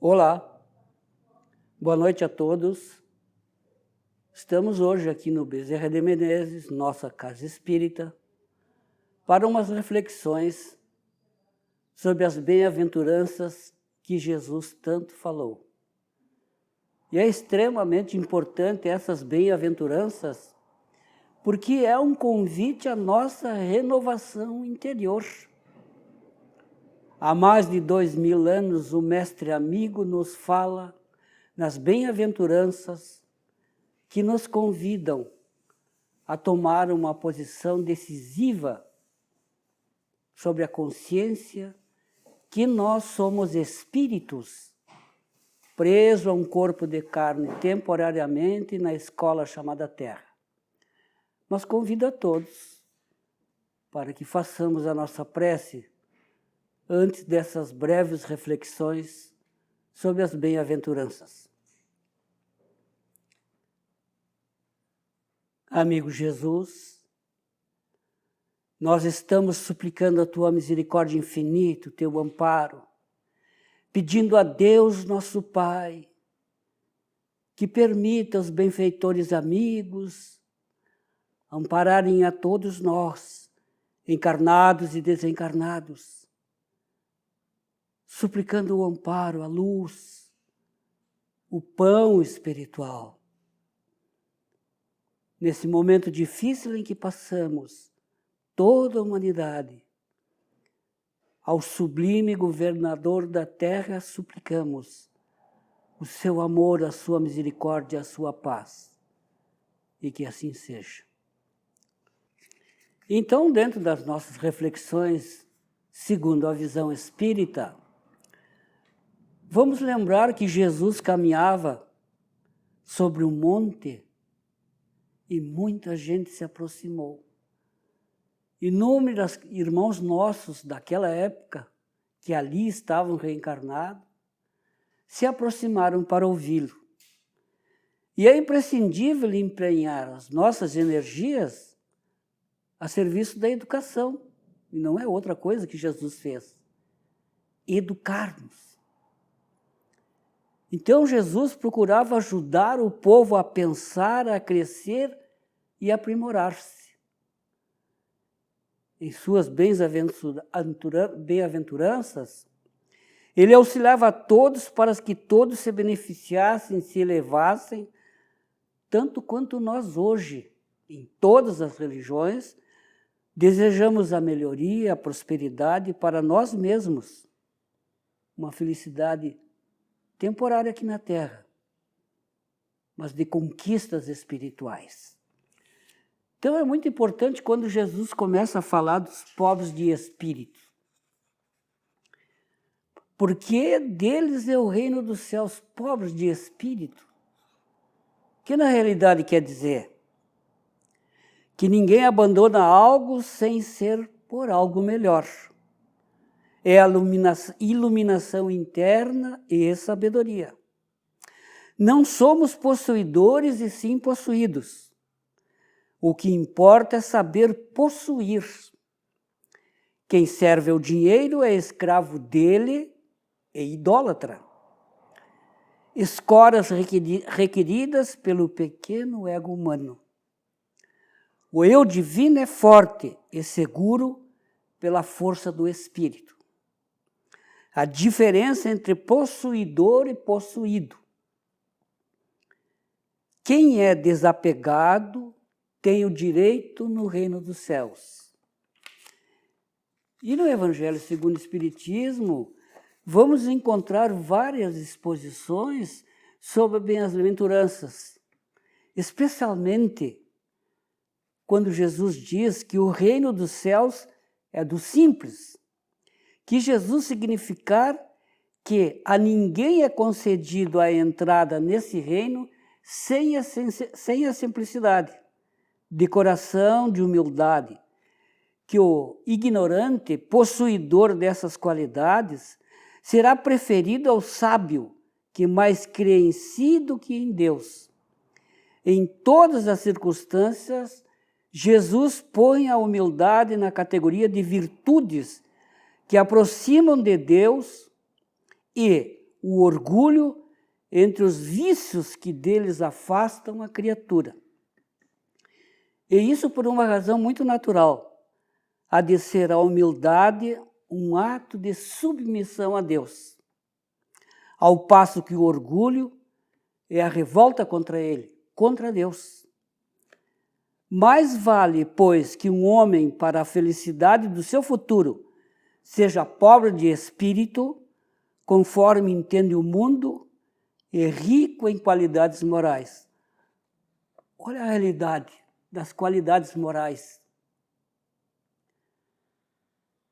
Olá, boa noite a todos. Estamos hoje aqui no Bezerra de Menezes, nossa casa espírita, para umas reflexões sobre as bem-aventuranças que Jesus tanto falou. E é extremamente importante essas bem-aventuranças, porque é um convite à nossa renovação interior. Há mais de 2000 anos, o Mestre Amigo nos fala nas bem-aventuranças que nos convidam a tomar uma posição decisiva sobre a consciência que nós somos espíritos presos a um corpo de carne temporariamente na escola chamada Terra. Mas convido a todos para que façamos a nossa prece antes dessas breves reflexões sobre as bem-aventuranças. Amigo Jesus, nós estamos suplicando a Tua misericórdia infinita, o Teu amparo, pedindo a Deus, nosso Pai, que permita os benfeitores amigos ampararem a todos nós, encarnados e desencarnados, suplicando o amparo, a luz, o pão espiritual. Nesse momento difícil em que passamos, toda a humanidade, ao sublime governador da terra suplicamos o seu amor, a sua misericórdia, a sua paz, e que assim seja. Então, dentro das nossas reflexões, segundo a visão espírita, vamos lembrar que Jesus caminhava sobre um monte e muita gente se aproximou. Inúmeros irmãos nossos daquela época, que ali estavam reencarnados, se aproximaram para ouvi-lo. E é imprescindível empenhar as nossas energias a serviço da educação. E não é outra coisa que Jesus fez. Educar-nos. Então Jesus procurava ajudar o povo a pensar, a crescer e aprimorar-se. Em suas bem-aventuranças, ele auxiliava a todos para que todos se beneficiassem, se elevassem, tanto quanto nós hoje, em todas as religiões, desejamos a melhoria, a prosperidade para nós mesmos, uma felicidade temporária aqui na Terra, mas de conquistas espirituais. Então é muito importante quando Jesus começa a falar dos pobres de espírito. Porque deles é o reino dos céus, pobres de espírito. O que na realidade quer dizer? Que ninguém abandona algo sem ser por algo melhor. É a iluminação interna e sabedoria. Não somos possuidores e sim possuídos. O que importa é saber possuir. Quem serve ao dinheiro é escravo dele e idólatra. Escoras requeridas pelo pequeno ego humano. O eu divino é forte e seguro pela força do espírito. A diferença entre possuidor e possuído. Quem é desapegado tem o direito no reino dos céus. E no Evangelho segundo o Espiritismo, vamos encontrar várias exposições sobre bem-aventuranças, especialmente quando Jesus diz que o reino dos céus é do simples, que Jesus significar que a ninguém é concedido a entrada nesse reino sem a simplicidade, de coração, de humildade, que o ignorante, possuidor dessas qualidades, será preferido ao sábio, que mais crê em si do que em Deus. Em todas as circunstâncias, Jesus põe a humildade na categoria de virtudes que aproximam de Deus e o orgulho entre os vícios que deles afastam a criatura. E isso por uma razão muito natural, a de ser a humildade um ato de submissão a Deus, ao passo que o orgulho é a revolta contra ele, contra Deus. Mais vale, pois, que um homem, para a felicidade do seu futuro, seja pobre de espírito, conforme entende o mundo, e rico em qualidades morais. Olha a realidade das qualidades morais.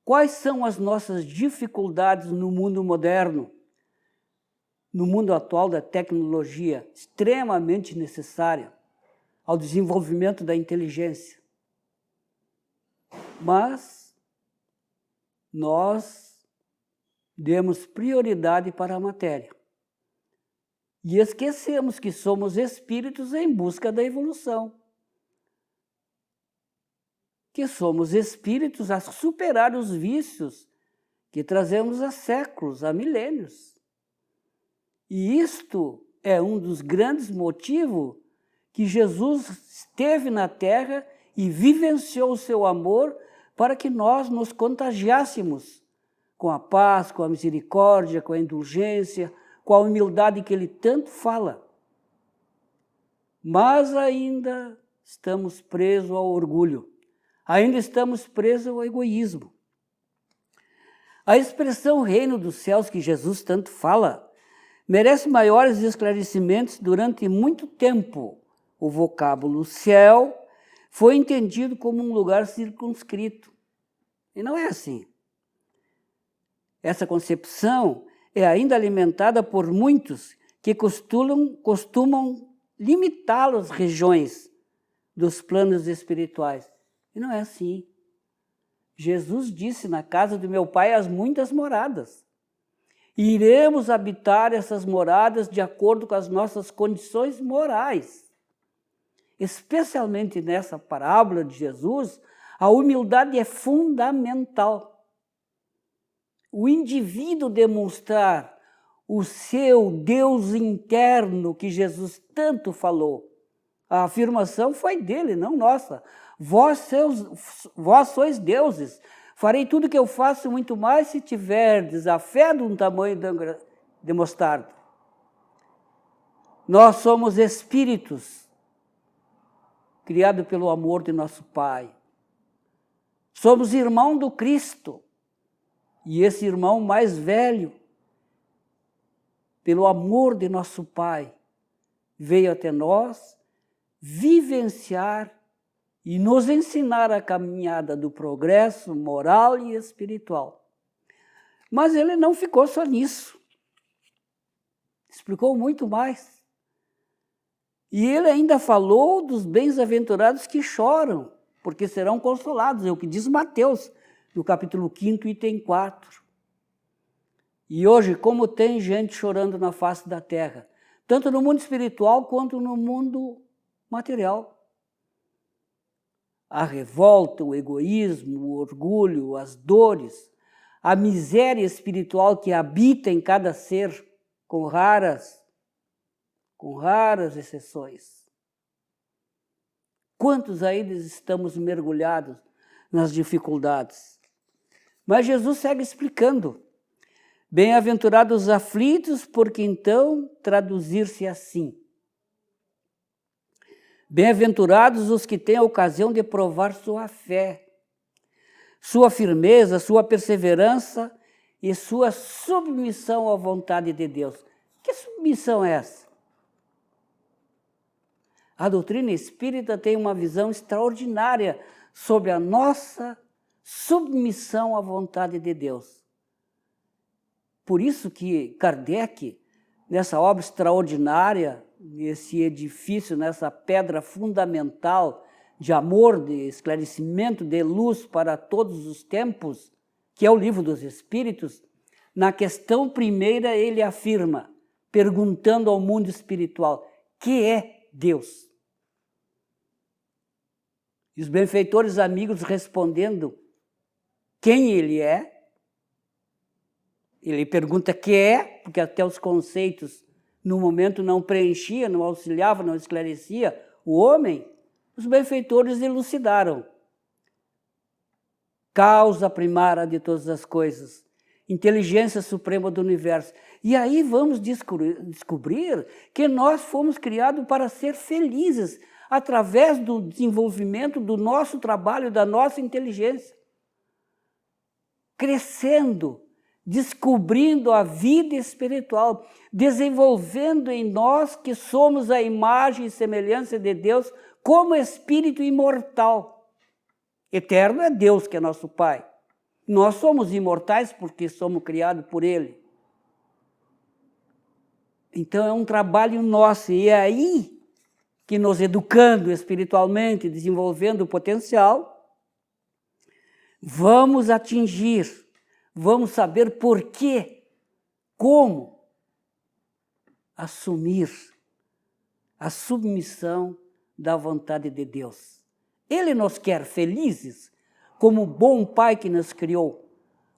Quais são as nossas dificuldades no mundo moderno, no mundo atual da tecnologia, extremamente necessária ao desenvolvimento da inteligência? Mas nós demos prioridade para a matéria. E esquecemos que somos espíritos em busca da evolução. Que somos espíritos a superar os vícios que trazemos há séculos, há milênios. E isto é um dos grandes motivos que Jesus esteve na Terra e vivenciou o seu amor para que nós nos contagiássemos com a paz, com a misericórdia, com a indulgência, com a humildade que ele tanto fala. Mas ainda estamos presos ao orgulho, ainda estamos presos ao egoísmo. A expressão reino dos céus que Jesus tanto fala merece maiores esclarecimentos. Durante muito tempo. O vocábulo céu foi entendido como um lugar circunscrito. E não é assim. Essa concepção é ainda alimentada por muitos que costumam limitá-lo às regiões dos planos espirituais. E não é assim. Jesus disse: na casa do meu Pai há muitas moradas. E iremos habitar essas moradas de acordo com as nossas condições morais. Especialmente nessa parábola de Jesus, a humildade é fundamental. O indivíduo demonstrar o seu Deus interno que Jesus tanto falou. A afirmação foi dele, não nossa. Vós sois deuses. Farei tudo o que eu faço, muito mais, se tiverdes a fé de um tamanho de mostarda. Nós somos espíritos criados pelo amor de nosso Pai. Somos irmão do Cristo. E esse irmão mais velho, pelo amor de nosso Pai, veio até nós vivenciar e nos ensinar a caminhada do progresso moral e espiritual. Mas ele não ficou só nisso. Explicou muito mais. E ele ainda falou dos bem-aventurados que choram, porque serão consolados. É o que diz Mateus, no capítulo 5, item 4. E hoje, como tem gente chorando na face da terra, tanto no mundo espiritual quanto no mundo material. A revolta, o egoísmo, o orgulho, as dores, a miséria espiritual que habita em cada ser, com raras exceções. Quantos ainda estamos mergulhados nas dificuldades? Mas Jesus segue explicando. Bem-aventurados os aflitos, porque então traduzir-se assim. Bem-aventurados os que têm a ocasião de provar sua fé, sua firmeza, sua perseverança e sua submissão à vontade de Deus. Que submissão é essa? A doutrina espírita tem uma visão extraordinária sobre a nossa submissão à vontade de Deus. Por isso que Kardec, nessa obra extraordinária, nesse edifício, nessa pedra fundamental de amor, de esclarecimento, de luz para todos os tempos, que é o Livro dos Espíritos, na questão primeira ele afirma, perguntando ao mundo espiritual, que é Deus? E os benfeitores amigos respondendo quem ele é, Ele pergunta que é, porque até os conceitos no momento não preenchia, não auxiliava, não esclarecia o homem. Os benfeitores elucidaram. Causa primária de todas as coisas, inteligência suprema do universo. E aí vamos descobrir que nós fomos criados para ser felizes através do desenvolvimento do nosso trabalho, da nossa inteligência. Crescendo, descobrindo a vida espiritual, desenvolvendo em nós que somos a imagem e semelhança de Deus como espírito imortal. Eterno é Deus, que é nosso Pai. Nós somos imortais porque somos criados por Ele. Então é um trabalho nosso, e é aí que nos educando espiritualmente, desenvolvendo o potencial, vamos atingir, vamos saber por quê, como assumir a submissão da vontade de Deus. Ele nos quer felizes, como o bom Pai que nos criou,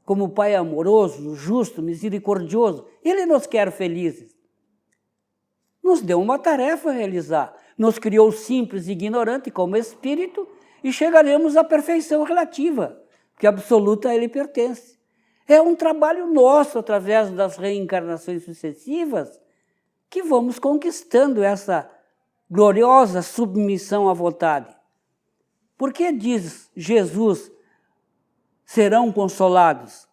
como Pai amoroso, justo, misericordioso. Ele nos quer felizes. Nos deu uma tarefa a realizar. Nos criou simples e ignorante como espírito e chegaremos à perfeição relativa, que absoluta a Ele pertence. É um trabalho nosso, através das reencarnações sucessivas, que vamos conquistando essa gloriosa submissão à vontade. Por que diz Jesus, serão consolados?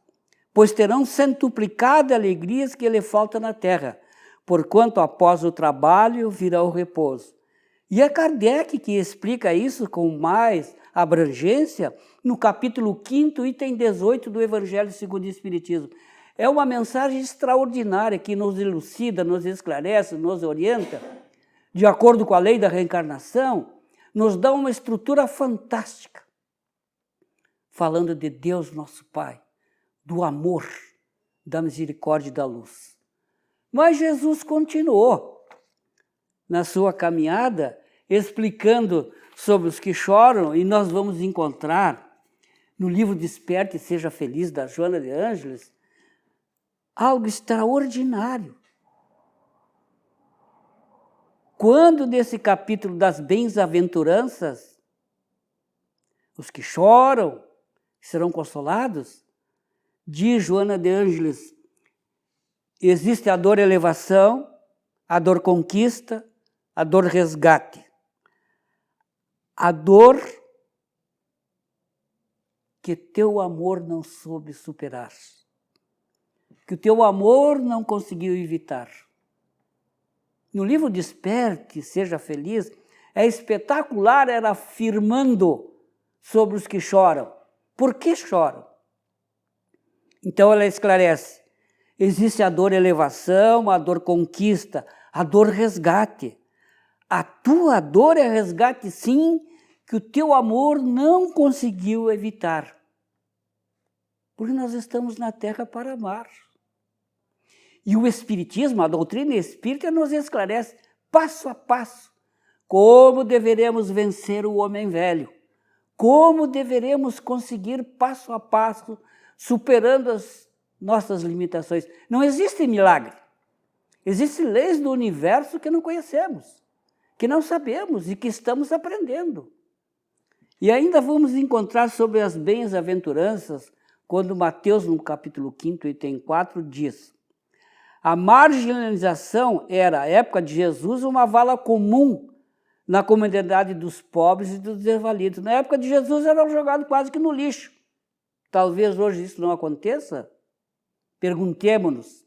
Pois terão centuplicado alegrias que lhe falta na terra, porquanto após o trabalho virá o repouso. E é Kardec que explica isso com mais abrangência no capítulo 5º, item 18 do Evangelho segundo o Espiritismo. É uma mensagem extraordinária que nos elucida, nos esclarece, nos orienta, de acordo com a lei da reencarnação, nos dá uma estrutura fantástica, falando de Deus nosso Pai, do amor, da misericórdia e da luz. Mas Jesus continuou na sua caminhada, explicando sobre os que choram, e nós vamos encontrar no livro Desperte e Seja Feliz, da Joana de Ângeles, algo extraordinário. Quando nesse capítulo das bem-aventuranças, os que choram serão consolados, diz Joana de Ângeles, existe a dor elevação, a dor conquista, a dor resgate. A dor que teu amor não soube superar, que o teu amor não conseguiu evitar. No livro Desperte, Seja Feliz, é espetacular ela afirmando sobre os que choram. Por que choram? Então ela esclarece, existe a dor elevação, a dor conquista, a dor resgate. A tua dor é resgate, sim, que o teu amor não conseguiu evitar. Porque nós estamos na Terra para amar. E o Espiritismo, a doutrina espírita, nos esclarece passo a passo como deveremos vencer o homem velho, como deveremos conseguir passo a passo, superando as nossas limitações. Não existe milagre. Existem leis do universo que não conhecemos, que não sabemos e que estamos aprendendo. E ainda vamos encontrar sobre as bem-aventuranças, quando Mateus, no capítulo 5º, item 4, diz: a marginalização era, à época de Jesus, uma vala comum na comunidade dos pobres e dos desvalidos. Na época de Jesus eram jogados quase que no lixo. Talvez hoje isso não aconteça. Perguntemo-nos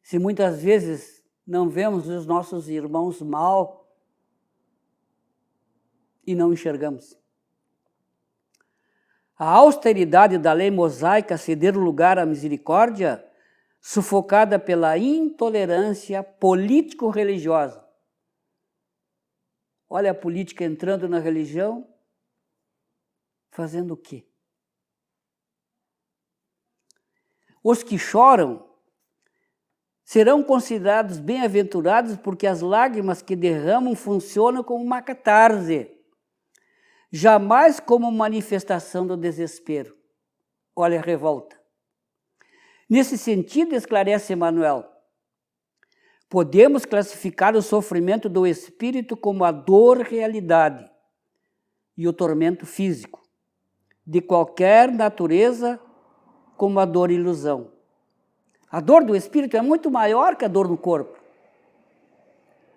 se muitas vezes não vemos os nossos irmãos mal e não enxergamos. A austeridade da lei mosaica ceder lugar à misericórdia, sufocada pela intolerância político-religiosa. Olha a política entrando na religião, fazendo o quê? Os que choram serão considerados bem-aventurados porque as lágrimas que derramam funcionam como uma catarse, jamais como manifestação do desespero. Olha a revolta. Nesse sentido, esclarece Emmanuel, podemos classificar o sofrimento do espírito como a dor realidade e o tormento físico, de qualquer natureza, como a dor ilusão. A dor do espírito é muito maior que a dor no corpo.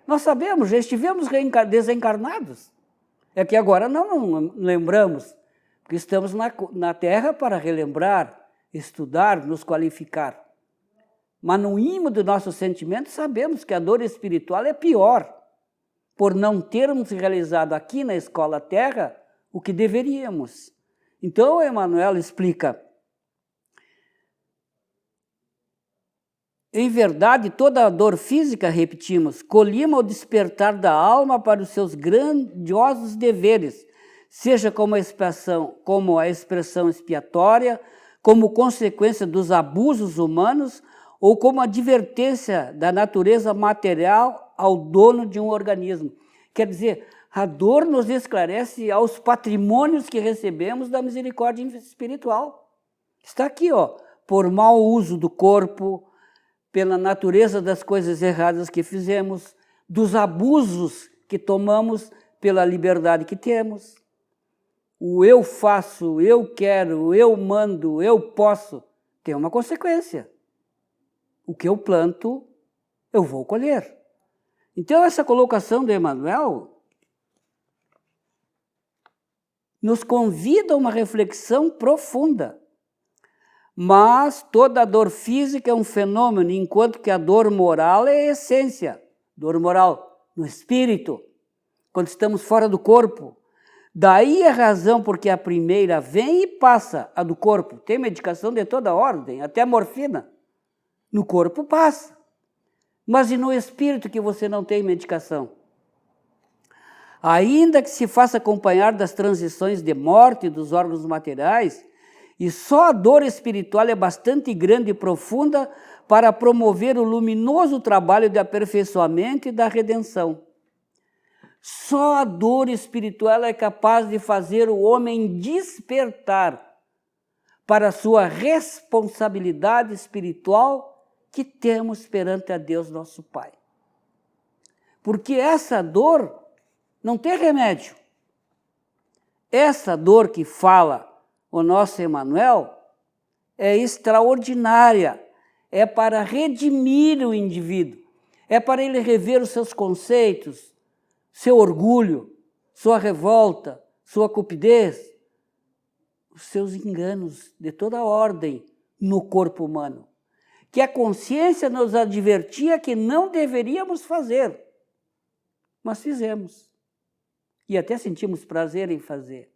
Nós sabemos, já estivemos desencarnados. É que agora não lembramos, porque estamos na Terra para relembrar, estudar, nos qualificar. Mas no íntimo do nosso sentimento sabemos que a dor espiritual é pior, por não termos realizado aqui na Escola Terra o que deveríamos. Então, Emmanuel explica, em verdade, toda a dor física, repetimos, colima o despertar da alma para os seus grandiosos deveres, seja como a expressão expiatória, como consequência dos abusos humanos ou como advertência da natureza material ao dono de um organismo. Quer dizer, a dor nos esclarece aos patrimônios que recebemos da misericórdia espiritual. Está aqui, por mau uso do corpo, pela natureza das coisas erradas que fizemos, dos abusos que tomamos pela liberdade que temos. O eu faço, eu quero, eu mando, eu posso, tem uma consequência. O que eu planto, eu vou colher. Então, essa colocação do Emmanuel nos convida a uma reflexão profunda. Mas toda dor física é um fenômeno, enquanto que a dor moral é a essência. Dor moral no espírito, quando estamos fora do corpo. Daí a razão porque a primeira vem e passa, a do corpo. Tem medicação de toda ordem, até morfina. No corpo passa. Mas e no espírito que você não tem medicação? Ainda que se faça acompanhar das transições de morte dos órgãos materiais, e só a dor espiritual é bastante grande e profunda para promover o luminoso trabalho de aperfeiçoamento e da redenção. Só a dor espiritual é capaz de fazer o homem despertar para a sua responsabilidade espiritual que temos perante a Deus nosso Pai. Porque essa dor não tem remédio. Essa dor que fala o nosso Emmanuel é extraordinária, é para redimir o indivíduo, é para ele rever os seus conceitos, seu orgulho, sua revolta, sua cupidez, os seus enganos de toda ordem no corpo humano, que a consciência nos advertia que não deveríamos fazer, mas fizemos, e até sentimos prazer em fazer.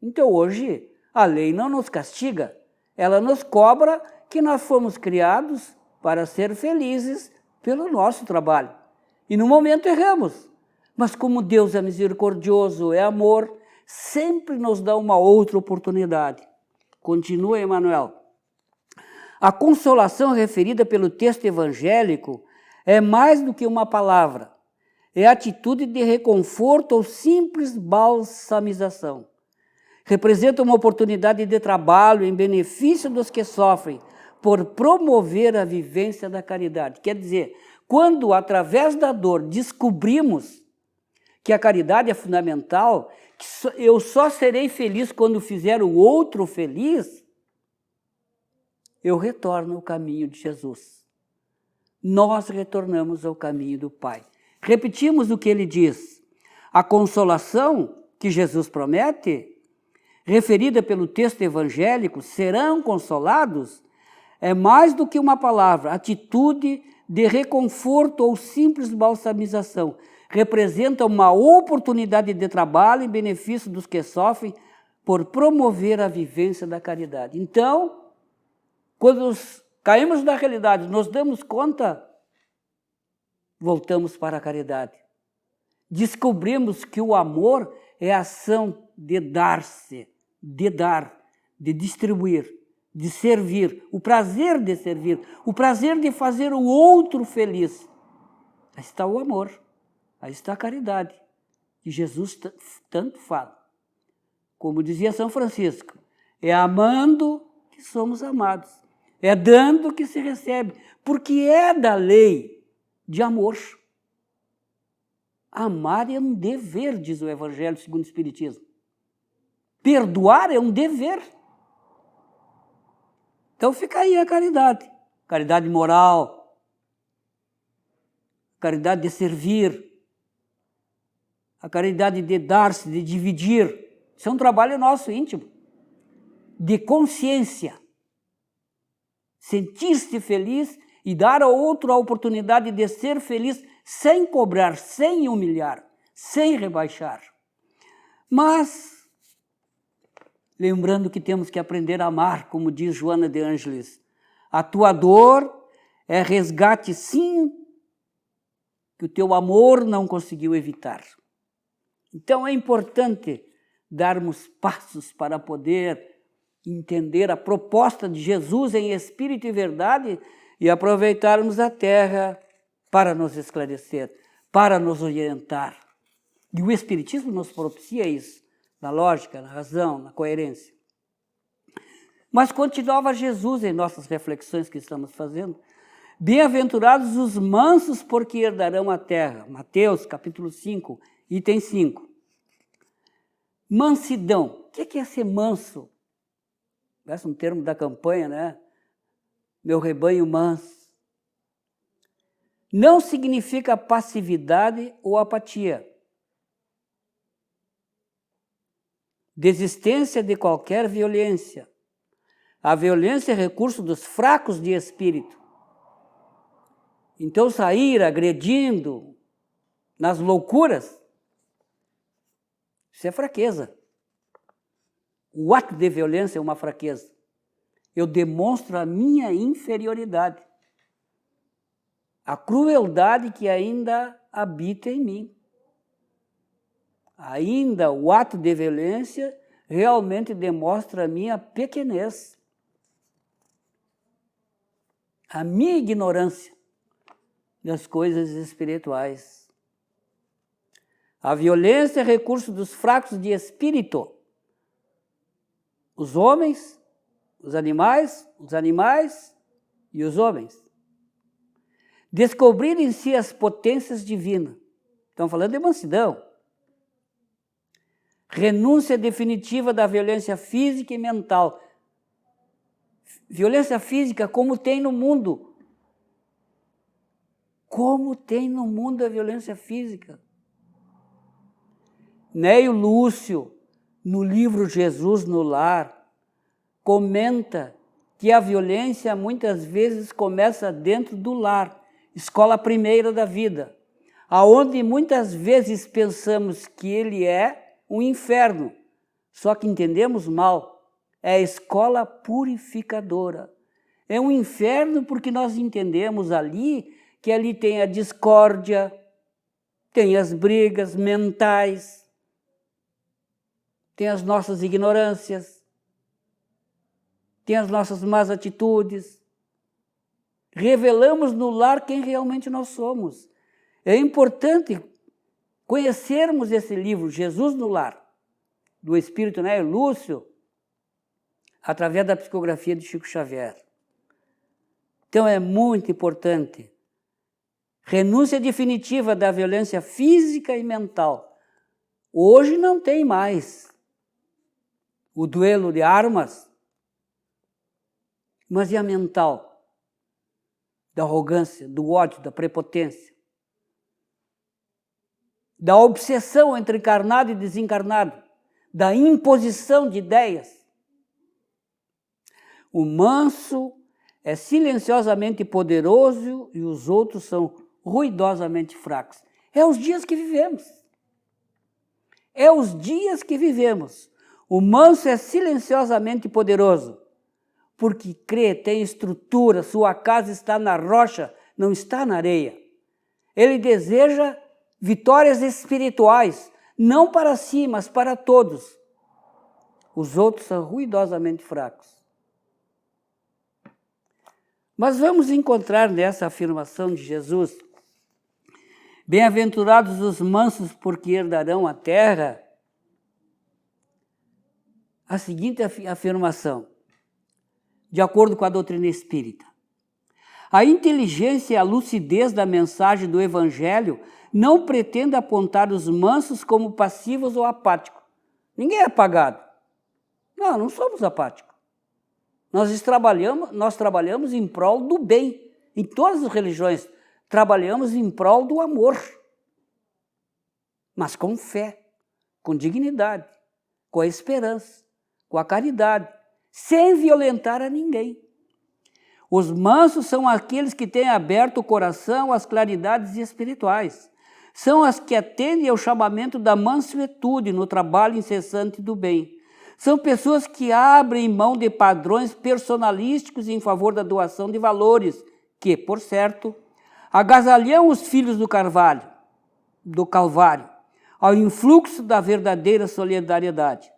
Então hoje a lei não nos castiga, ela nos cobra que nós fomos criados para ser felizes pelo nosso trabalho. E no momento erramos, mas como Deus é misericordioso, é amor, sempre nos dá uma outra oportunidade. Continua Emmanuel. A consolação referida pelo texto evangélico é mais do que uma palavra, é atitude de reconforto ou simples balsamização. Representa uma oportunidade de trabalho em benefício dos que sofrem, por promover a vivência da caridade. Quer dizer, quando através da dor descobrimos que a caridade é fundamental, que eu só serei feliz quando fizer o outro feliz, eu retorno ao caminho de Jesus. Nós retornamos ao caminho do Pai. Repetimos o que ele diz. A consolação que Jesus promete, referida pelo texto evangélico, serão consolados, é mais do que uma palavra, atitude de reconforto ou simples balsamização. Representa uma oportunidade de trabalho em benefício dos que sofrem por promover a vivência da caridade. Então, quando caímos na realidade, nos damos conta, voltamos para a caridade. Descobrimos que o amor é a ação de dar-se, de dar, de distribuir, de servir, o prazer de servir, o prazer de fazer o outro feliz. Aí está o amor, aí está a caridade, que Jesus tanto fala. Como dizia São Francisco, é amando que somos amados. É dando que se recebe, porque é da lei de amor. Amar é um dever, diz o Evangelho segundo o Espiritismo. Perdoar é um dever. Então fica aí a caridade. Caridade moral, caridade de servir, a caridade de dar-se, de dividir. Isso é um trabalho nosso íntimo, de consciência. Sentir-se feliz e dar ao outro a oportunidade de ser feliz sem cobrar, sem humilhar, sem rebaixar. Mas, lembrando que temos que aprender a amar, como diz Joana de Ângeles, a tua dor é resgate, sim, que o teu amor não conseguiu evitar. Então é importante darmos passos para poder entender a proposta de Jesus em espírito e verdade e aproveitarmos a terra para nos esclarecer, para nos orientar. E o Espiritismo nos propicia isso, na lógica, na razão, na coerência. Mas continuava Jesus em nossas reflexões que estamos fazendo. Bem-aventurados os mansos, porque herdarão a terra. Mateus, capítulo 5, item 5. Mansidão. O que é ser manso? Esse é um termo da campanha, né? Meu rebanho manso. Não significa passividade ou apatia. Desistência de qualquer violência. A violência é recurso dos fracos de espírito. Então sair agredindo nas loucuras, isso é fraqueza. O ato de violência é uma fraqueza. Eu demonstro a minha inferioridade, a crueldade que ainda habita em mim. Ainda o ato de violência realmente demonstra a minha pequenez, a minha ignorância das coisas espirituais. A violência é recurso dos fracos de espírito. Os homens, os animais e os homens. Descobrir em si as potências divinas. Estamos falando de mansidão. Renúncia definitiva da violência física e mental. Violência física como tem no mundo. Como tem no mundo a violência física. Neio Lúcio, no livro Jesus no Lar, comenta que a violência muitas vezes começa dentro do lar, escola primeira da vida, aonde muitas vezes pensamos que ele é um inferno, só que entendemos mal, é a escola purificadora. É um inferno porque nós entendemos ali que ali tem a discórdia, tem as brigas mentais, tem as nossas ignorâncias, tem as nossas más atitudes. Revelamos no lar quem realmente nós somos. É importante conhecermos esse livro, Jesus no Lar, do Espírito Neio Lúcio, através da psicografia de Chico Xavier. Então é muito importante. Renúncia definitiva da violência física e mental. Hoje não tem mais o duelo de armas, mas e a mental? Da arrogância, do ódio, da prepotência, da obsessão entre encarnado e desencarnado, da imposição de ideias. O manso é silenciosamente poderoso e os outros são ruidosamente fracos. É os dias que vivemos. É os dias que vivemos. O manso é silenciosamente poderoso, porque crê, tem estrutura, sua casa está na rocha, não está na areia. Ele deseja vitórias espirituais, não para si, mas para todos. Os outros são ruidosamente fracos. Mas vamos encontrar nessa afirmação de Jesus, bem-aventurados os mansos, porque herdarão a terra, a seguinte afirmação: de acordo com a doutrina espírita. A inteligência e a lucidez da mensagem do Evangelho não pretende apontar os mansos como passivos ou apáticos. Ninguém é apagado. Não somos apáticos. Nós trabalhamos em prol do bem. Em todas as religiões, trabalhamos em prol do amor. Mas com fé, com dignidade, com a esperança, com a caridade, sem violentar a ninguém. Os mansos são aqueles que têm aberto o coração às claridades espirituais. São as que atendem ao chamamento da mansuetude no trabalho incessante do bem. São pessoas que abrem mão de padrões personalísticos em favor da doação de valores, que, por certo, agasalham os filhos do Calvário, ao influxo da verdadeira solidariedade.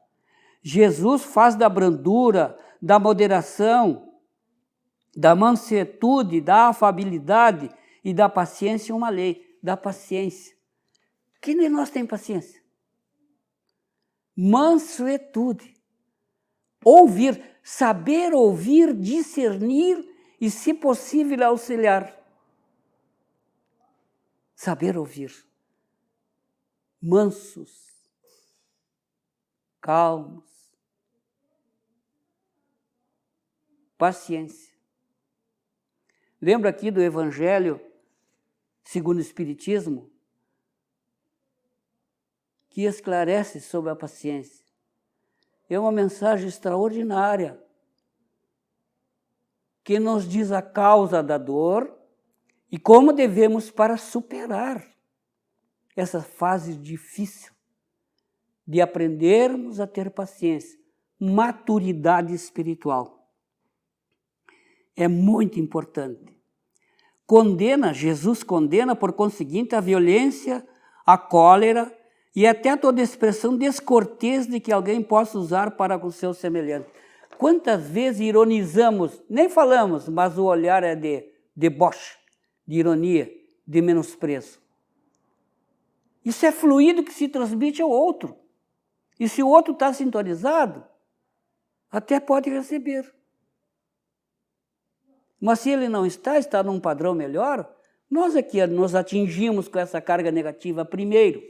Jesus faz da brandura, da moderação, da mansuetude, da afabilidade e da paciência uma lei. Da paciência. Quem de nós tem paciência? Mansuetude. Ouvir, saber ouvir, discernir e, se possível, auxiliar. Saber ouvir. Mansos. Calmos. Paciência. Lembra aqui do Evangelho segundo o Espiritismo, que esclarece sobre a paciência. É uma mensagem extraordinária, que nos diz a causa da dor e como devemos para superar essa fase difícil de aprendermos a ter paciência, maturidade espiritual. É muito importante. Jesus condena, por conseguinte, a violência, a cólera e até toda expressão descortês de que alguém possa usar para com seu semelhante. Quantas vezes ironizamos, nem falamos, mas o olhar é de deboche, de ironia, de menosprezo. Isso é fluido que se transmite ao outro. E se o outro está sintonizado, até pode receber. Mas se ele não está num padrão melhor, nós aqui nos atingimos com essa carga negativa primeiro.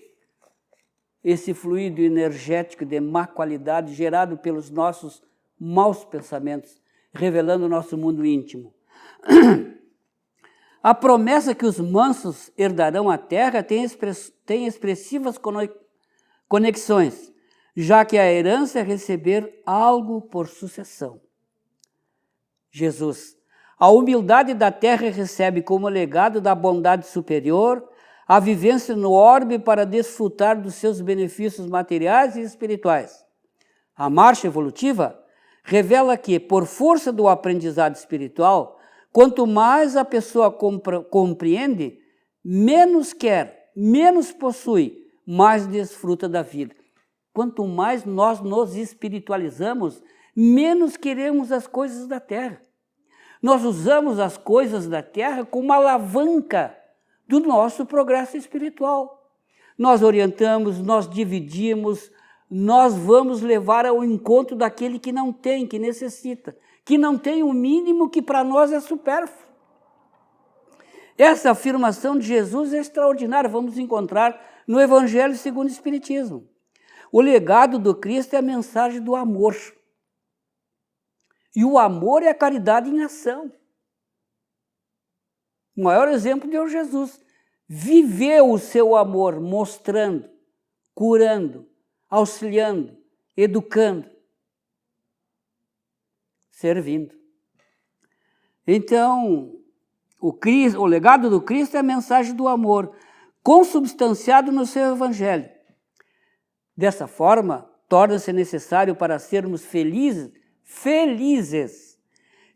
Esse fluido energético de má qualidade gerado pelos nossos maus pensamentos, revelando o nosso mundo íntimo. A promessa que os mansos herdarão a terra tem expressivas conexões, já que a herança é receber algo por sucessão. Jesus. A humildade da terra recebe como legado da bondade superior a vivência no orbe para desfrutar dos seus benefícios materiais e espirituais. A marcha evolutiva revela que, por força do aprendizado espiritual, quanto mais a pessoa compreende, menos quer, menos possui, mais desfruta da vida. Quanto mais nós nos espiritualizamos, menos queremos as coisas da terra. Nós usamos as coisas da terra como uma alavanca do nosso progresso espiritual. Nós orientamos, nós dividimos, nós vamos levar ao encontro daquele que não tem, que necessita, que não tem o mínimo que para nós é supérfluo. Essa afirmação de Jesus é extraordinária, vamos encontrar no Evangelho segundo o Espiritismo. O legado do Cristo é a mensagem do amor. E o amor é a caridade em ação. O maior exemplo de Jesus. Viveu o seu amor mostrando, curando, auxiliando, educando, servindo. Então, o legado do Cristo é a mensagem do amor, consubstanciado no seu Evangelho. Dessa forma, torna-se necessário para sermos felizes,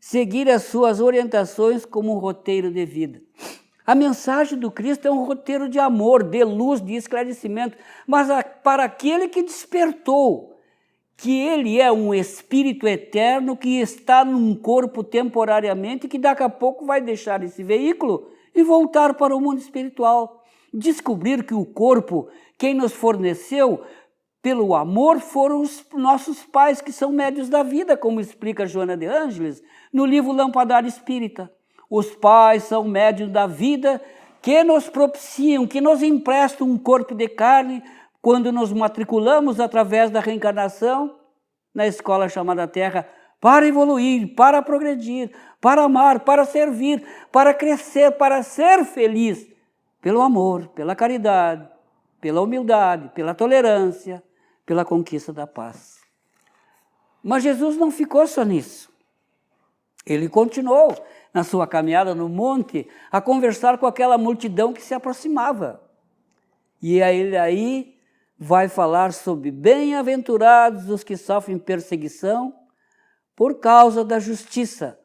seguir as suas orientações como um roteiro de vida. A mensagem do Cristo é um roteiro de amor, de luz, de esclarecimento, mas para aquele que despertou, que ele é um espírito eterno que está num corpo temporariamente e que daqui a pouco vai deixar esse veículo e voltar para o mundo espiritual. Descobrir que o corpo, quem nos forneceu, pelo amor foram os nossos pais que são médios da vida, como explica Joana de Ângeles no livro Lampadário Espírita. Os pais são médios da vida que nos propiciam, que nos emprestam um corpo de carne quando nos matriculamos através da reencarnação na escola chamada Terra, para evoluir, para progredir, para amar, para servir, para crescer, para ser feliz, pelo amor, pela caridade, pela humildade, pela tolerância, pela conquista da paz. Mas Jesus não ficou só nisso. Ele continuou na sua caminhada no monte a conversar com aquela multidão que se aproximava. E ele aí vai falar sobre bem-aventurados os que sofrem perseguição por causa da justiça,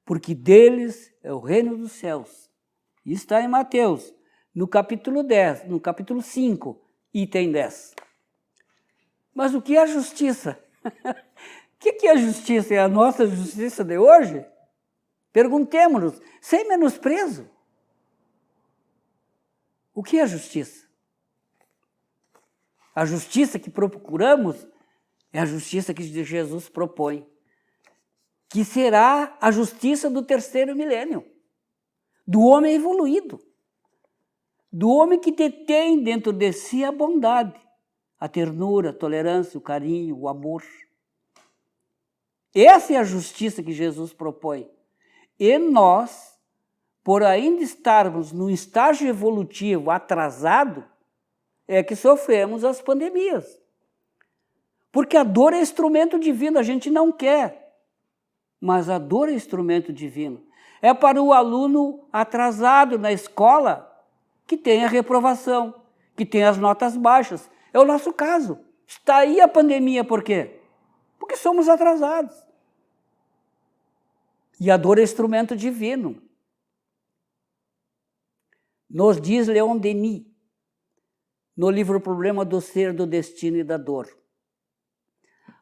porque deles é o reino dos céus. Isso está em Mateus, no capítulo 10, no capítulo 5, item 10. Mas o que é a justiça? O que é a justiça? É a nossa justiça de hoje? Perguntemos-nos, sem menosprezo. O que é a justiça? A justiça que procuramos é a justiça que Jesus propõe, que será a justiça do terceiro milênio, do homem evoluído, do homem que detém dentro de si a bondade, a ternura, a tolerância, o carinho, o amor. Essa é a justiça que Jesus propõe. E nós, por ainda estarmos num estágio evolutivo atrasado, é que sofremos as pandemias. Porque a dor é instrumento divino, a gente não quer, mas a dor é instrumento divino. É para o aluno atrasado na escola que tem a reprovação, que tem as notas baixas. É o nosso caso. Está aí a pandemia, por quê? Porque somos atrasados. E a dor é instrumento divino. Nos diz Leon Denis, no livro O Problema do Ser, do Destino e da Dor.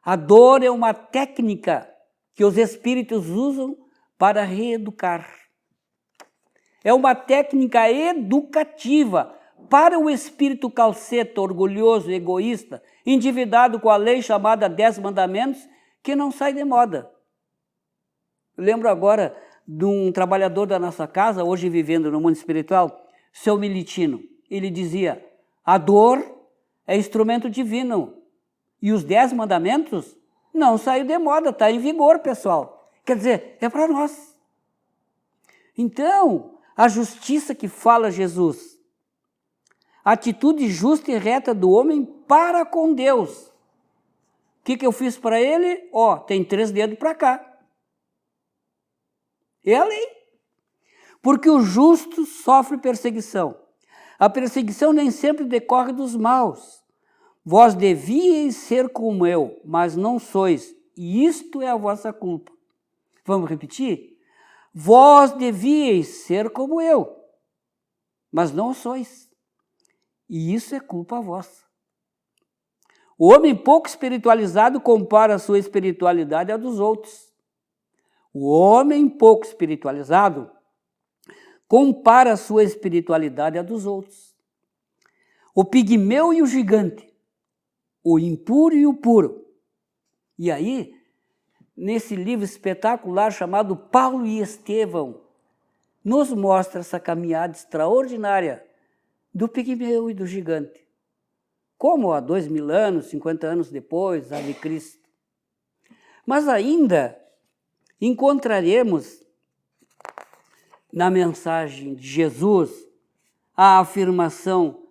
A dor é uma técnica que os espíritos usam para reeducar. É uma técnica educativa para o espírito calceta, orgulhoso, egoísta, endividado com a lei chamada 10 Mandamentos, que não sai de moda. Eu lembro agora de um trabalhador da nossa casa, hoje vivendo no mundo espiritual, seu Militino. Ele dizia, a dor é instrumento divino e os 10 mandamentos não saiu de moda, está em vigor, pessoal. Quer dizer, é para nós. Então, a justiça que fala Jesus, a atitude justa e reta do homem para com Deus. O que eu fiz para ele? Tem 3 dedos para cá. É a lei. Porque o justo sofre perseguição. A perseguição nem sempre decorre dos maus. Vós devíeis ser como eu, mas não sois, e isto é a vossa culpa. Vamos repetir? Vós devíeis ser como eu, mas não sois, e isso é culpa vossa. O homem pouco espiritualizado compara a sua espiritualidade à dos outros. O homem pouco espiritualizado compara a sua espiritualidade à dos outros. O pigmeu e o gigante, o impuro e o puro. E aí, nesse livro espetacular chamado Paulo e Estevão, nos mostra essa caminhada extraordinária do pigmeu e do gigante. Como há 2000 anos, 50 anos depois, de Cristo. Mas ainda encontraremos na mensagem de Jesus a afirmação: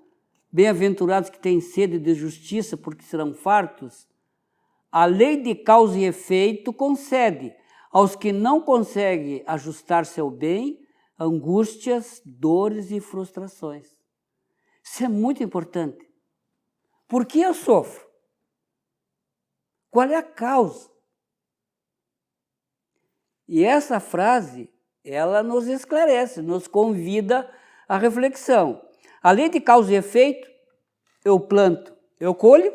bem-aventurados que têm sede de justiça, porque serão fartos. A lei de causa e efeito concede aos que não conseguem ajustar-se ao bem angústias, dores e frustrações. Isso é muito importante. Por que eu sofro? Qual é a causa? E essa frase, ela nos esclarece, nos convida à reflexão. A lei de causa e efeito, eu planto, eu colho,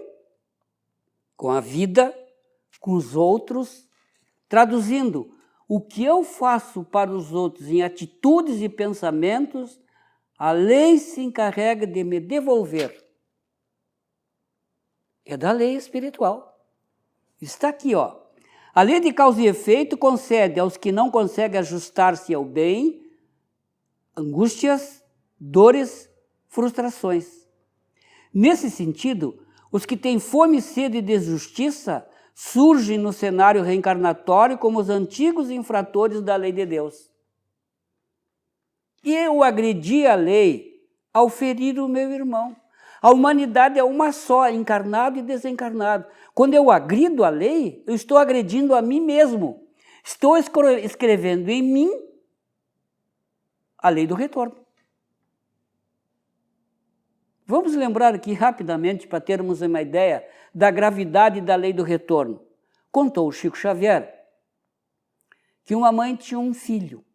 com a vida, com os outros, traduzindo, o que eu faço para os outros em atitudes e pensamentos, a lei se encarrega de me devolver. É da lei espiritual. Está aqui, ó. A lei de causa e efeito concede aos que não conseguem ajustar-se ao bem angústias, dores, frustrações. Nesse sentido, os que têm fome e sede de justiça surgem no cenário reencarnatório como os antigos infratores da lei de Deus. Eu agredi a lei ao ferir o meu irmão. A humanidade é uma só, encarnado e desencarnado. Quando eu agrido a lei, eu estou agredindo a mim mesmo. Estou escrevendo em mim a lei do retorno. Vamos lembrar aqui rapidamente, para termos uma ideia da gravidade da lei do retorno. Contou o Chico Xavier que uma mãe tinha um filho,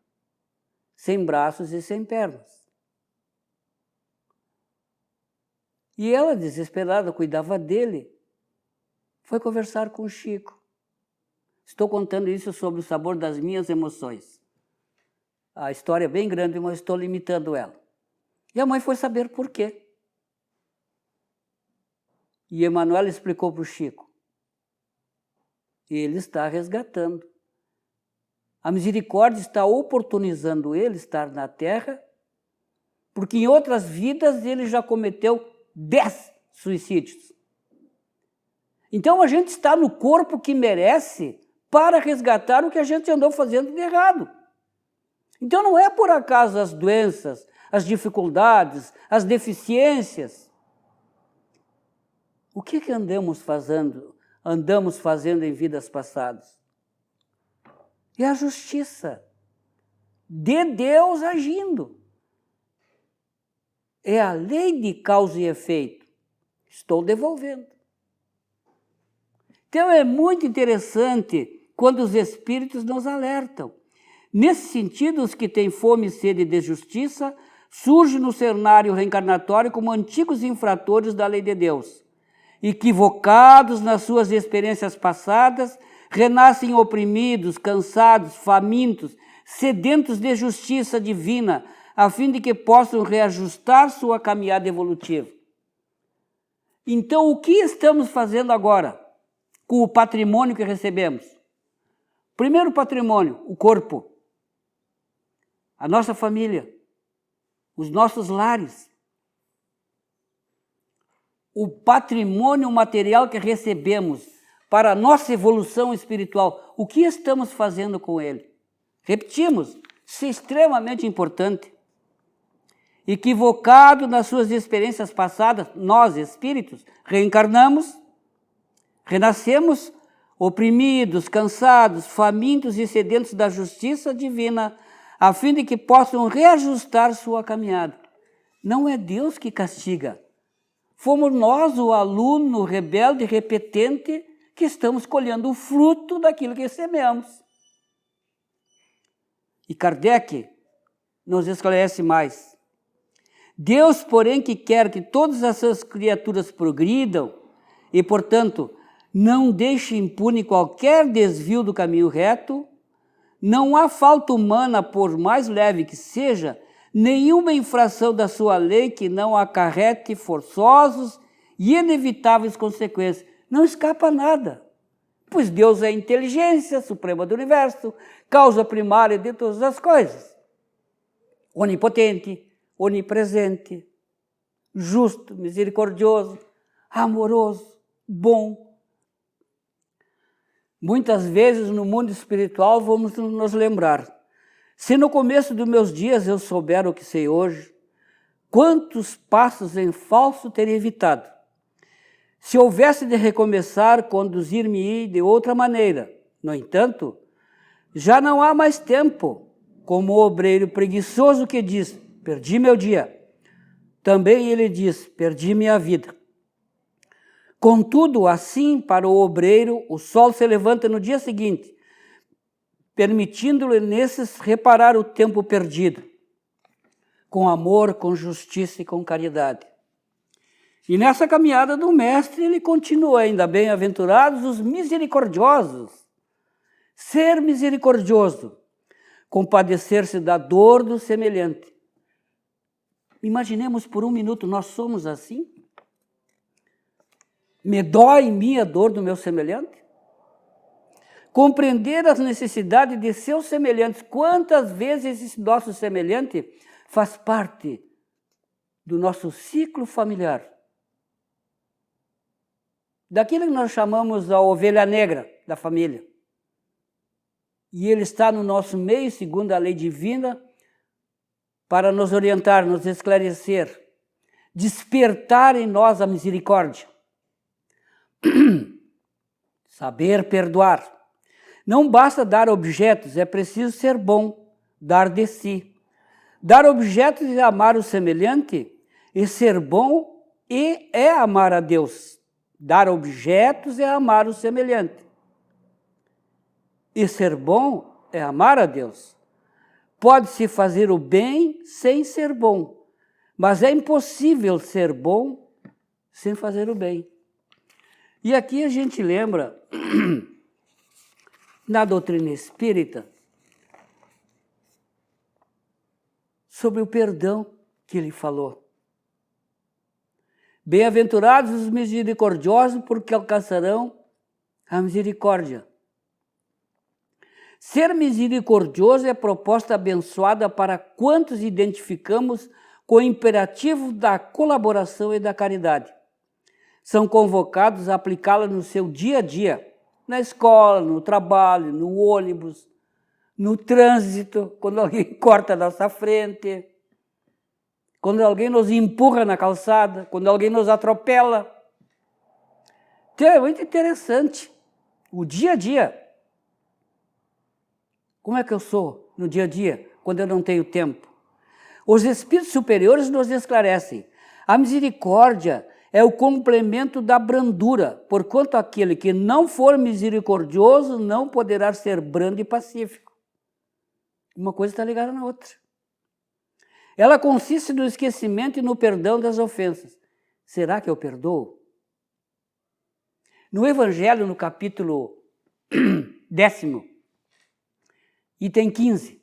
sem braços e sem pernas. E ela, desesperada, cuidava dele, foi conversar com o Chico. Estou contando isso sobre o sabor das minhas emoções. A história é bem grande, mas estou limitando ela. E a mãe foi saber por quê. E Emmanuel explicou para o Chico. Ele está resgatando. A misericórdia está oportunizando ele estar na Terra, porque em outras vidas ele já cometeu 10 suicídios. Então a gente está no corpo que merece para resgatar o que a gente andou fazendo de errado. Então não é por acaso as doenças, as dificuldades, as deficiências. O que andamos fazendo em vidas passadas? É a justiça de Deus agindo. É a lei de causa e efeito. Estou devolvendo. Então é muito interessante quando os espíritos nos alertam. Nesse sentido, os que têm fome e sede de justiça surgem no cenário reencarnatório como antigos infratores da lei de Deus. Equivocados nas suas experiências passadas, renascem oprimidos, cansados, famintos, sedentos de justiça divina, a fim de que possam reajustar sua caminhada evolutiva. Então, o que estamos fazendo agora com o patrimônio que recebemos? Primeiro patrimônio, o corpo, a nossa família, os nossos lares. O patrimônio material que recebemos para a nossa evolução espiritual, o que estamos fazendo com ele? Repetimos, isso é extremamente importante. Equivocado nas suas experiências passadas, nós, espíritos, reencarnamos, renascemos, oprimidos, cansados, famintos e sedentos da justiça divina, a fim de que possam reajustar sua caminhada. Não é Deus que castiga. Fomos nós, o aluno rebelde, repetente, que estamos colhendo o fruto daquilo que sememos. E Kardec nos esclarece mais. Deus, porém, que quer que todas as suas criaturas progridam e, portanto, não deixe impune qualquer desvio do caminho reto, não há falta humana, por mais leve que seja, nenhuma infração da sua lei que não acarrete forçosos e inevitáveis consequências. Não escapa nada, pois Deus é a inteligência suprema do universo, causa primária de todas as coisas. Onipotente, onipresente, justo, misericordioso, amoroso, bom. Muitas vezes no mundo espiritual vamos nos lembrar: se no começo dos meus dias eu soubera o que sei hoje, quantos passos em falso teria evitado? Se houvesse de recomeçar, conduzir-me-ia de outra maneira. No entanto, já não há mais tempo, como o obreiro preguiçoso que diz: perdi meu dia. Também ele diz: perdi minha vida. Contudo, assim, para o obreiro, o sol se levanta no dia seguinte, permitindo-lhe nesses reparar o tempo perdido, com amor, com justiça e com caridade. E nessa caminhada do Mestre, ele continua ainda: bem-aventurados os misericordiosos. Ser misericordioso, compadecer-se da dor do semelhante. Imaginemos por um minuto, nós somos assim? Me dói em mim a dor do meu semelhante? Compreender as necessidades de seus semelhantes. Quantas vezes esse nosso semelhante faz parte do nosso ciclo familiar? Daquilo que nós chamamos a ovelha negra da família. E ele está no nosso meio, segundo a lei divina, para nos orientar, nos esclarecer, despertar em nós a misericórdia. Saber perdoar. Não basta dar objetos, é preciso ser bom, dar de si. Dar objetos é amar o semelhante, e ser bom é amar a Deus. Dar objetos é amar o semelhante. E ser bom é amar a Deus. Pode-se fazer o bem sem ser bom, mas é impossível ser bom sem fazer o bem. E aqui a gente lembra, na doutrina espírita, sobre o perdão que ele falou. Bem-aventurados os misericordiosos, porque alcançarão a misericórdia. Ser misericordioso é proposta abençoada para quantos identificamos com o imperativo da colaboração e da caridade. São convocados a aplicá-la no seu dia a dia, na escola, no trabalho, no ônibus, no trânsito, quando alguém corta a nossa frente, quando alguém nos empurra na calçada, quando alguém nos atropela. Então é muito interessante o dia a dia. Como é que eu sou no dia a dia, quando eu não tenho tempo? Os espíritos superiores nos esclarecem. A misericórdia é o complemento da brandura, porquanto aquele que não for misericordioso não poderá ser brando e pacífico. Uma coisa está ligada na outra. Ela consiste no esquecimento e no perdão das ofensas. Será que eu perdoo? No Evangelho, no capítulo 10º, item 15.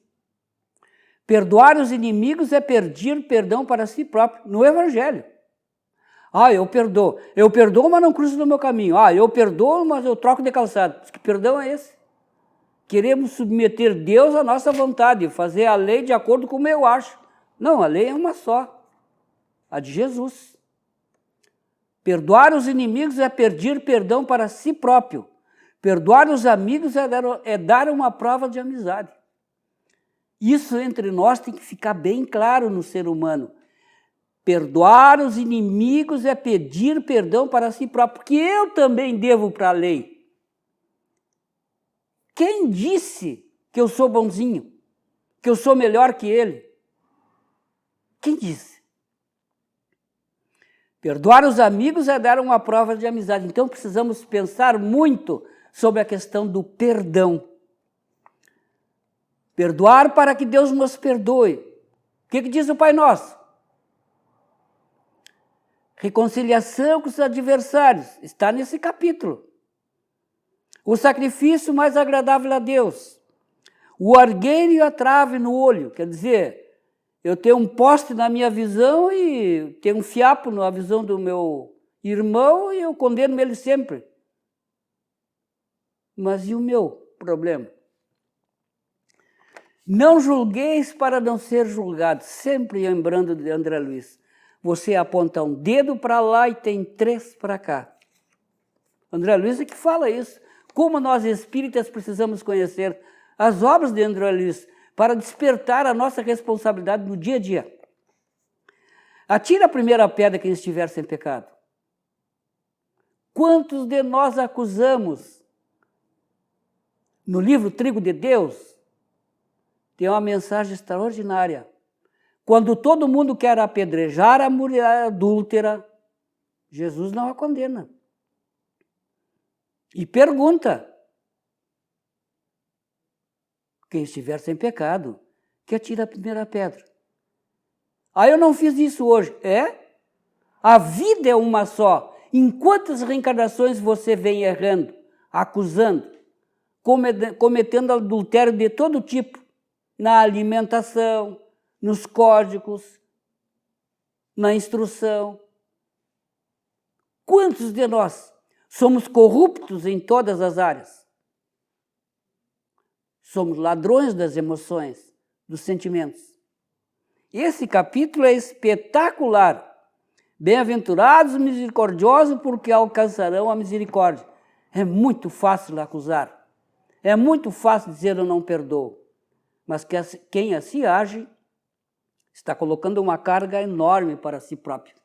Perdoar os inimigos é pedir perdão para si próprio, no Evangelho. Eu perdoo, mas não cruzo no meu caminho. Eu perdoo, mas eu troco de calçado. Que perdão é esse? Queremos submeter Deus à nossa vontade, fazer a lei de acordo com como eu acho. Não, a lei é uma só, a de Jesus. Perdoar os inimigos é pedir perdão para si próprio. Perdoar os amigos é dar uma prova de amizade. Isso entre nós tem que ficar bem claro no ser humano. Perdoar os inimigos é pedir perdão para si próprio, porque eu também devo para a lei. Quem disse que eu sou bonzinho? Que eu sou melhor que ele? Quem disse? Perdoar os amigos é dar uma prova de amizade. Então precisamos pensar muito sobre a questão do perdão. Perdoar para que Deus nos perdoe. O que diz o Pai Nosso? Reconciliação com os adversários. Está nesse capítulo. O sacrifício mais agradável a Deus. O argueiro e a trave no olho. Quer dizer, eu tenho um poste na minha visão e tenho um fiapo na visão do meu irmão e eu condeno ele sempre. Mas e o meu problema? Não julgueis para não ser julgados. Sempre lembrando de André Luiz. Você aponta um dedo para lá e tem 3 para cá. André Luiz é que fala isso. Como nós espíritas precisamos conhecer as obras de André Luiz para despertar a nossa responsabilidade no dia a dia. Atira a primeira pedra quem estiver sem pecado. Quantos de nós acusamos? No livro Trigo de Deus, tem uma mensagem extraordinária. Quando todo mundo quer apedrejar a mulher adúltera, Jesus não a condena. E pergunta: quem estiver sem pecado, que atire a primeira pedra. Eu não fiz isso hoje. A vida é uma só. Em quantas reencarnações você vem errando, acusando, cometendo adultério de todo tipo, na alimentação, nos códigos, na instrução. Quantos de nós somos corruptos em todas as áreas? Somos ladrões das emoções, dos sentimentos. Esse capítulo é espetacular. Bem-aventurados os misericordiosos, porque alcançarão a misericórdia. É muito fácil acusar. É muito fácil dizer eu não perdoo. Mas quem assim age está colocando uma carga enorme para si próprio.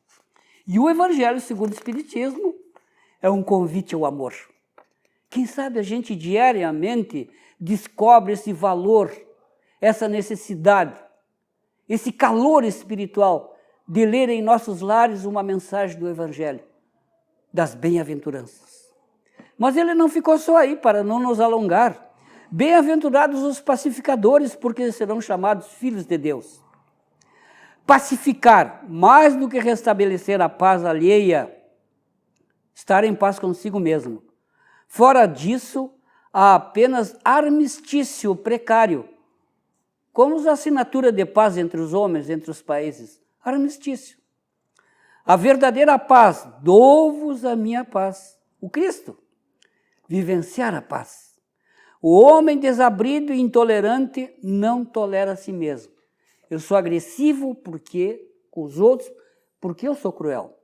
E o Evangelho segundo o Espiritismo é um convite ao amor. Quem sabe a gente diariamente descobre esse valor, essa necessidade, esse calor espiritual de ler em nossos lares uma mensagem do Evangelho, das bem-aventuranças. Mas ele não ficou só aí, para não nos alongar. Bem-aventurados os pacificadores, porque serão chamados filhos de Deus. Pacificar, mais do que restabelecer a paz alheia, estar em paz consigo mesmo. Fora disso, há apenas armistício precário, como a assinatura de paz entre os homens, entre os países. Armistício. A verdadeira paz, dou-vos a minha paz. O Cristo. Vivenciar a paz. O homem desabrido e intolerante não tolera a si mesmo. Eu sou agressivo porque com os outros, porque eu sou cruel.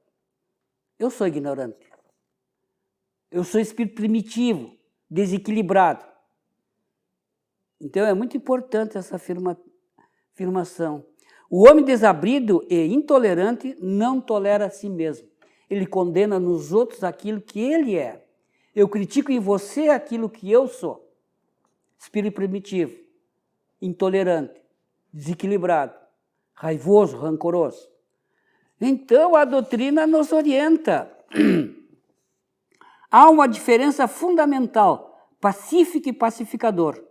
Eu sou ignorante. Eu sou espírito primitivo, desequilibrado. Então é muito importante essa afirmação. O homem desabrido e intolerante não tolera a si mesmo. Ele condena nos outros aquilo que ele é. Eu critico em você aquilo que eu sou. Espírito primitivo, intolerante, desequilibrado, raivoso, rancoroso. Então a doutrina nos orienta. Há uma diferença fundamental, pacífico e pacificador.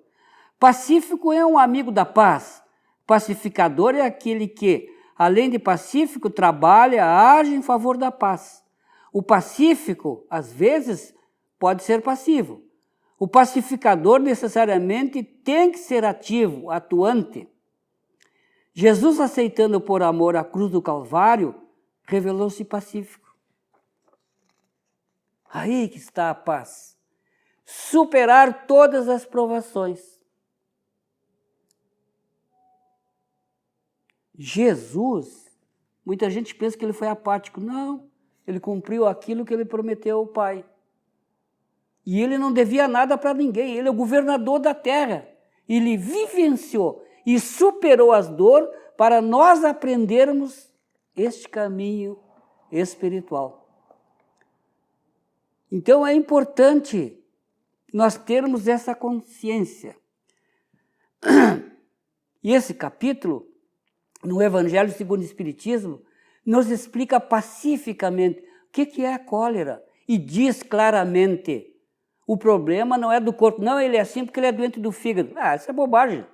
Pacífico é um amigo da paz. Pacificador é aquele que, além de pacífico, trabalha, age em favor da paz. O pacífico, às vezes, pode ser passivo. O pacificador necessariamente tem que ser ativo, atuante. Jesus, aceitando por amor a cruz do Calvário, revelou-se pacífico. Aí que está a paz. Superar todas as provações. Jesus, muita gente pensa que ele foi apático. Não, ele cumpriu aquilo que ele prometeu ao Pai. E ele não devia nada para ninguém, ele é o governador da terra. Ele vivenciou e superou as dores para nós aprendermos este caminho espiritual. Então é importante nós termos essa consciência. E esse capítulo, no Evangelho segundo o Espiritismo, nos explica pacificamente o que é a cólera. E diz claramente, o problema não é do corpo. Não, ele é assim porque ele é doente do fígado. Isso é bobagem.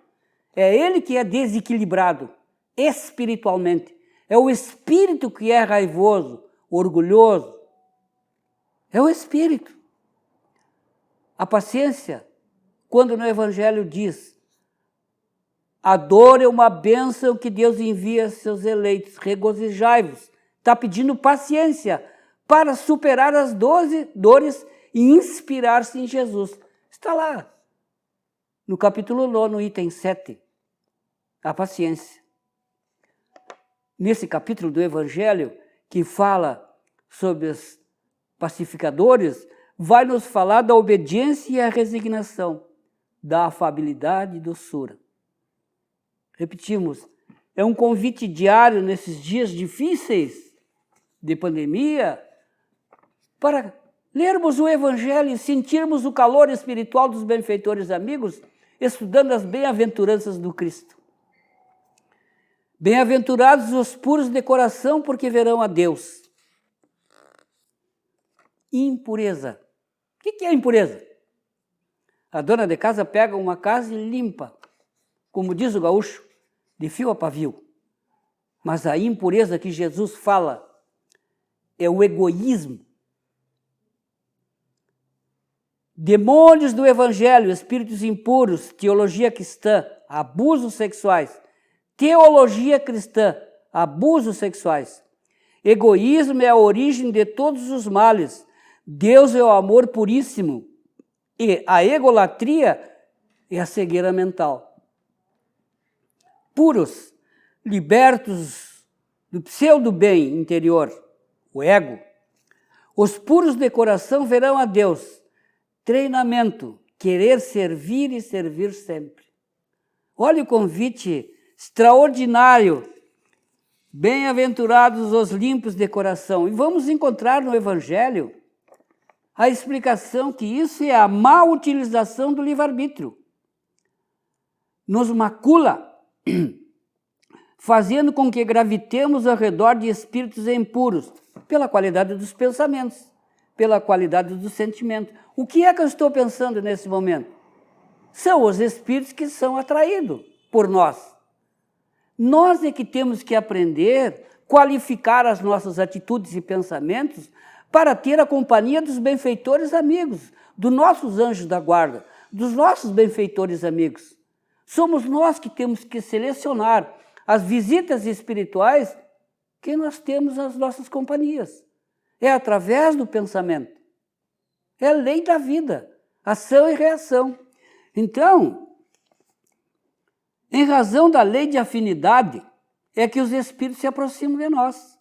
É ele que é desequilibrado espiritualmente. É o espírito que é raivoso, orgulhoso. É o espírito. A paciência, quando no Evangelho diz, a dor é uma bênção que Deus envia a seus eleitos, regozijai-vos. Está pedindo paciência para superar as dores e inspirar-se em Jesus. Está lá, no capítulo 9, item 7, a paciência. Nesse capítulo do Evangelho, que fala sobre os pacificadores, vai nos falar da obediência e a resignação, da afabilidade e doçura. Repetimos, é um convite diário nesses dias difíceis de pandemia para lermos o Evangelho e sentirmos o calor espiritual dos benfeitores amigos, estudando as bem-aventuranças do Cristo. Bem-aventurados os puros de coração, porque verão a Deus. Impureza. O que é impureza? A dona de casa pega uma casa e limpa, como diz o gaúcho, de fio a pavio. Mas a impureza que Jesus fala é o egoísmo. Demônios do Evangelho, espíritos impuros, teologia cristã, abusos sexuais. Teologia cristã, abusos sexuais. Egoísmo é a origem de todos os males. Deus é o amor puríssimo. E a egolatria é a cegueira mental. Puros, libertos do pseudo-bem interior, o ego, os puros de coração verão a Deus. Treinamento, querer servir e servir sempre. Olha o convite extraordinário. Bem-aventurados os limpos de coração. E vamos encontrar no Evangelho a explicação que isso é a má utilização do livre-arbítrio. Nos macula, fazendo com que gravitemos ao redor de espíritos impuros, pela qualidade dos pensamentos, pela qualidade dos sentimentos. O que é que eu estou pensando nesse momento? São os espíritos que são atraídos por nós. Nós é que temos que aprender, qualificar as nossas atitudes e pensamentos para ter a companhia dos benfeitores amigos, dos nossos anjos da guarda, dos nossos benfeitores amigos. Somos nós que temos que selecionar as visitas espirituais que nós temos às nossas companhias. É através do pensamento. É a lei da vida, ação e reação. Então, em razão da lei de afinidade, é que os espíritos se aproximam de nós.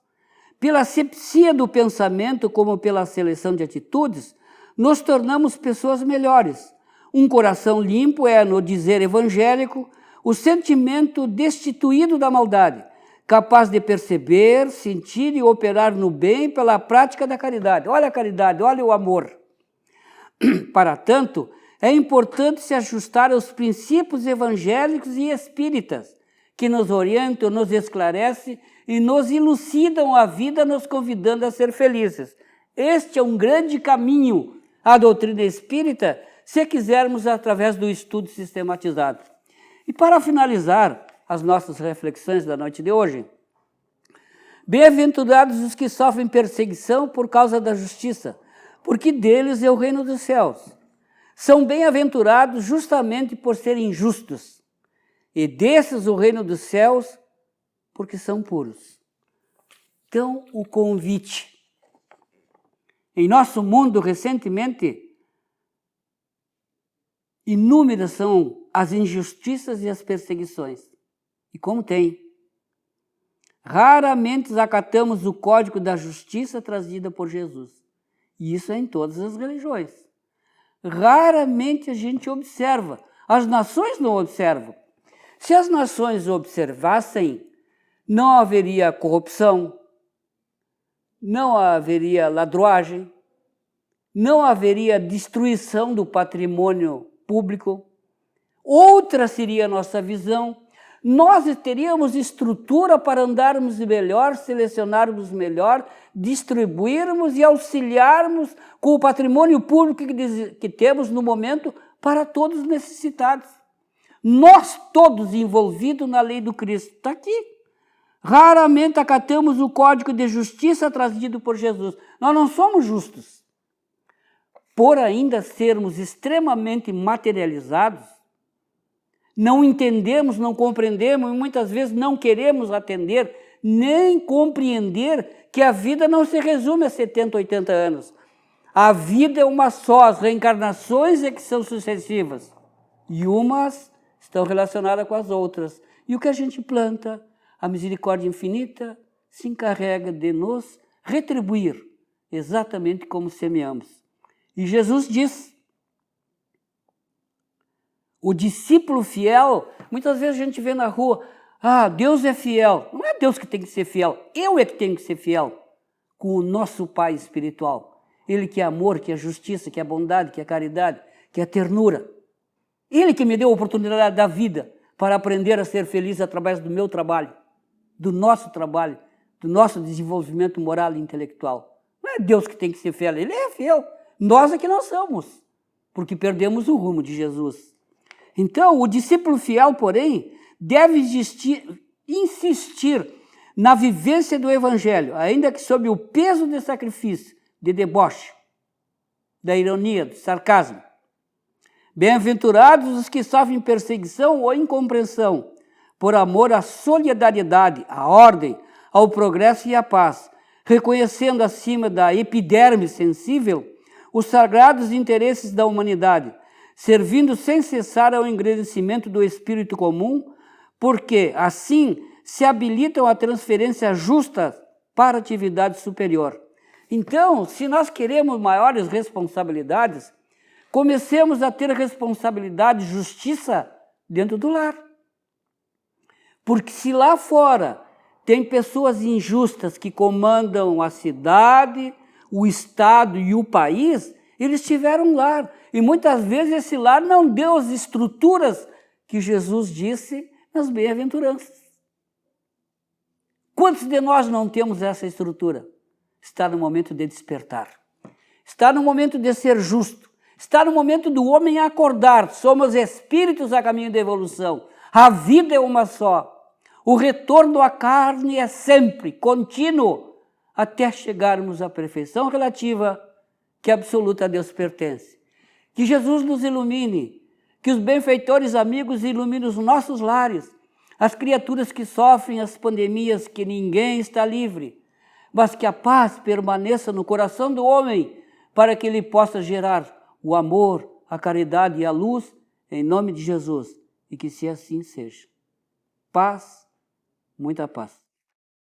Pela asepsia do pensamento, como pela seleção de atitudes, nos tornamos pessoas melhores. Um coração limpo é, no dizer evangélico, o sentimento destituído da maldade, capaz de perceber, sentir e operar no bem pela prática da caridade. Olha a caridade, olha o amor. Para tanto, é importante se ajustar aos princípios evangélicos e espíritas, que nos orientam, nos esclarecem e nos elucidam a vida, nos convidando a ser felizes. Este é um grande caminho, a doutrina espírita, se quisermos através do estudo sistematizado. E para finalizar as nossas reflexões da noite de hoje, bem-aventurados os que sofrem perseguição por causa da justiça, porque deles é o reino dos céus. São bem-aventurados justamente por serem justos, e desses o reino dos céus, porque são puros. Então, o convite. Em nosso mundo, recentemente, inúmeras são as injustiças e as perseguições. E como tem? Raramente acatamos o código da justiça trazida por Jesus. E isso é em todas as religiões. Raramente a gente observa. As nações não observam. Se as nações observassem, não haveria corrupção, não haveria ladruagem, não haveria destruição do patrimônio público. Outra seria a nossa visão. Nós teríamos estrutura para andarmos melhor, selecionarmos melhor, distribuirmos e auxiliarmos com o patrimônio público que temos no momento para todos os necessitados. Nós todos envolvidos na lei do Cristo. Está aqui. Raramente acatamos o código de justiça trazido por Jesus. Nós não somos justos. Por ainda sermos extremamente materializados, não entendemos, não compreendemos e muitas vezes não queremos atender, nem compreender que a vida não se resume a 70, 80 anos. A vida é uma só, as reencarnações é que são sucessivas. E umas estão relacionadas com as outras. E o que a gente planta, a misericórdia infinita se encarrega de nos retribuir, exatamente como semeamos. E Jesus diz, o discípulo fiel, muitas vezes a gente vê na rua, Deus é fiel. Não é Deus que tem que ser fiel, eu é que tenho que ser fiel com o nosso Pai espiritual. Ele que é amor, que é justiça, que é bondade, que é caridade, que é ternura. Ele que me deu a oportunidade da vida para aprender a ser feliz através do meu trabalho, do nosso trabalho, do nosso desenvolvimento moral e intelectual. Não é Deus que tem que ser fiel, Ele é fiel. Nós é que não somos, porque perdemos o rumo de Jesus. Então, o discípulo fiel, porém, deve insistir na vivência do Evangelho, ainda que sob o peso de sacrifício, de deboche, da ironia, do sarcasmo. Bem-aventurados os que sofrem perseguição ou incompreensão, por amor à solidariedade, à ordem, ao progresso e à paz, reconhecendo acima da epiderme sensível os sagrados interesses da humanidade, servindo sem cessar ao engrandecimento do espírito comum, porque, assim, se habilitam a transferência justa para a atividade superior. Então, se nós queremos maiores responsabilidades, comecemos a ter responsabilidade e justiça dentro do lar. Porque se lá fora tem pessoas injustas que comandam a cidade, o estado e o país, eles tiveram um lar. E muitas vezes esse lar não deu as estruturas que Jesus disse nas bem-aventuranças. Quantos de nós não temos essa estrutura? Está no momento de despertar. Está no momento de ser justo. Está no momento do homem acordar. Somos espíritos a caminho da evolução. A vida é uma só. O retorno à carne é sempre contínuo, até chegarmos à perfeição relativa que absoluta a Deus pertence. Que Jesus nos ilumine, que os benfeitores amigos iluminem os nossos lares, as criaturas que sofrem as pandemias, que ninguém está livre, mas que a paz permaneça no coração do homem, para que ele possa gerar o amor, a caridade e a luz, em nome de Jesus, e que se assim seja. Paz, muita paz.